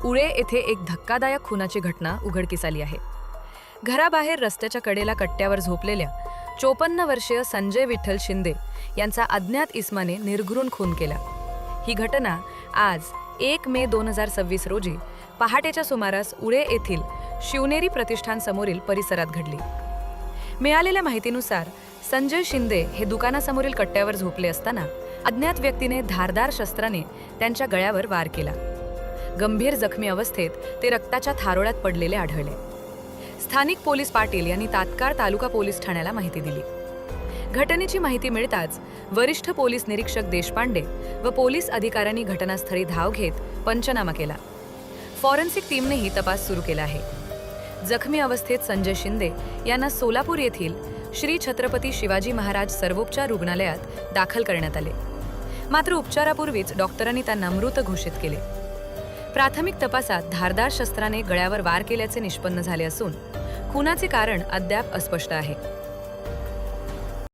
उळे येथे एक धक्कादायक खुनाची घटना उघडकीस आली आहे। घराबाहेर रस्त्याच्या कडेला कट्ट्यावर झोपलेल्या 54 वर्षीय संजय विठ्ठल शिंदे यांचा अज्ञात इस्माने निर्घृण खून केला। ही घटना आज 1 मे 2026 रोजी पहाटेच्या सुमारास उळे येथील शिवनेरी प्रतिष्ठान समोरील परिसरात घडली। मिळालेल्या माहितीनुसार संजय शिंदे हे दुकानासमोरील कट्ट्यावर झोपले असताना अज्ञात व्यक्तीने धारदार शस्त्राने त्यांच्या गळ्यावर वार केला। गंभीर जखमी अवस्थेत ते रक्ताच्या थारोळ्यात पडलेले आढळले। स्थानिक पोलीस पाटील यांनी तात्काळ तालुका पोलीस ठाण्याला माहिती दिली। घटनेची माहिती मिळताच वरिष्ठ पोलीस निरीक्षक देशपांडे व पोलीस अधिकाऱ्यांनी घटनास्थळी धाव घेत पंचनामा केला। फॉरेन्सिक टीमनेही तपास सुरू केला आहे। जखमी अवस्थेत संजय शिंदे यांना सोलापूर येथील श्री छत्रपती शिवाजी महाराज सर्वोपचार रुग्णालयात दाखल करण्यात आले। मात्र उपचारापूर्वीच डॉक्टरांनी त्यांना मृत घोषित केले। प्राथमिक तपासात धारदार शस्त्राने गळ्यावर वार केल्याचे निष्पन्न झाले असून खुनाचे कारण अद्याप अस्पष्ट आहे।